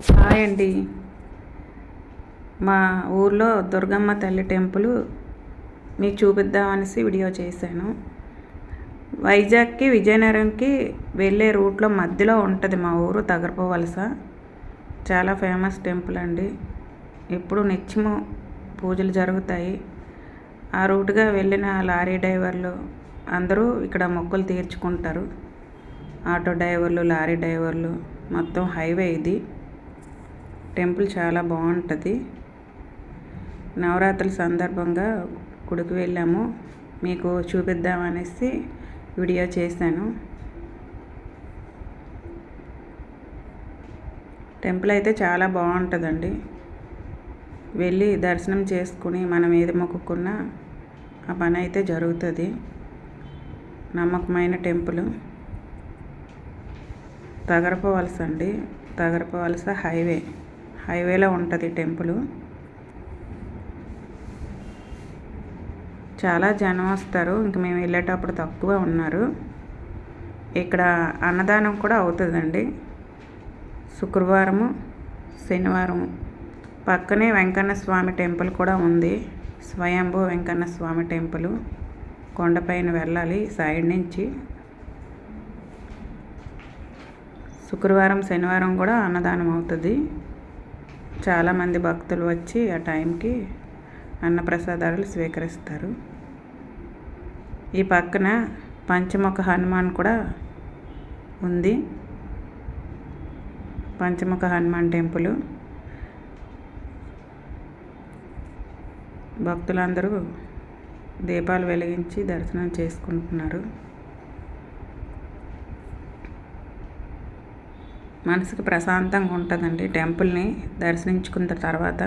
Hi అండి. మా ఊర్లో దుర్గమ్మ తల్లి టెంపుల్ మీకు చూపిద్దామనేసి వీడియో చేశాను. వైజాగ్కి విజయనగరంకి వెళ్ళే రూట్లో మధ్యలో ఉంటుంది మా ఊరు తగరపు వలస. చాలా ఫేమస్ టెంపుల్ అండి. ఎప్పుడు నిత్యము పూజలు జరుగుతాయి. ఆ రూట్గా వెళ్ళిన లారీ డ్రైవర్లు అందరూ ఇక్కడ మొక్కులు తీర్చుకుంటారు. ఆటో డ్రైవర్లు, లారీ డ్రైవర్లు, మొత్తం హైవే ఇది. టెంపుల్ చాలా బాగుంటుంది. నవరాత్రుల సందర్భంగా గుడికి వెళ్ళాము, మీకు చూపిద్దామనేసి వీడియో చేశాను. టెంపుల్ అయితే చాలా బాగుంటుందండి. వెళ్ళి దర్శనం చేసుకుని మనం ఏది మొక్కుకున్నా ఆ పని అయితే జరుగుతుంది. నమ్మకమైన టెంపుల్. తగరపు వలస అండి. తగరపు వలస హైవేలో ఉంటుంది టెంపుల్. చాలా జనం వస్తారు. ఇంక మేము వెళ్ళేటప్పుడు తక్కువ ఉన్నారు. ఇక్కడ అన్నదానం కూడా అవుతుందండి. శుక్రవారము, శనివారం పక్కనే వెంకన్న స్వామి టెంపుల్ కూడా ఉంది. స్వయంభూ వెంకన్న స్వామి టెంపుల్. కొండపైన వెళ్ళాలి సైడ్ నుంచి. శుక్రవారం, శనివారం కూడా అన్నదానం అవుతుంది. చాలామంది భక్తులు వచ్చి ఆ టైంకి అన్నప్రసాదాలు స్వీకరిస్తారు. ఈ పక్కన పంచముఖ హనుమాన్ కూడా ఉంది. పంచముఖ హనుమాన్ టెంపుల్. భక్తులందరూ దీపాలు వెలిగించి దర్శనం చేసుకుంటున్నారు. మనసుకు ప్రశాంతంగా ఉంటుందండి టెంపుల్ని దర్శించుకున్న తర్వాత.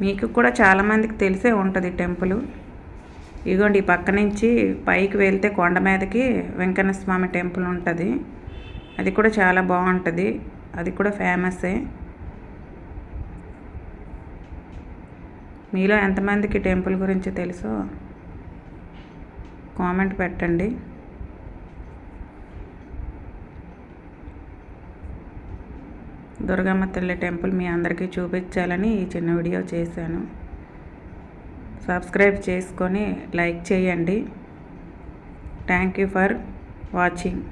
మీకు కూడా చాలామందికి తెలిసే ఉంటుంది టెంపుల్. ఇదిగోండి, ఈ పక్క నుంచి పైకి వెళ్తే కొండ మీదకి వెంకన్న స్వామి టెంపుల్ ఉంటుంది. అది కూడా చాలా బాగుంటుంది. అది కూడా ఫేమస్సే. మీలో ఎంతమందికి టెంపుల్ గురించి తెలుసో కామెంట్ పెట్టండి. దుర్గమ్మ తల్లి టెంపుల్ మీ అందరికీ చూపించాలని ఈ చిన్న వీడియో చేశాను. సబ్స్క్రైబ్ చేసుకొని లైక్ చేయండి. Thank you for watching.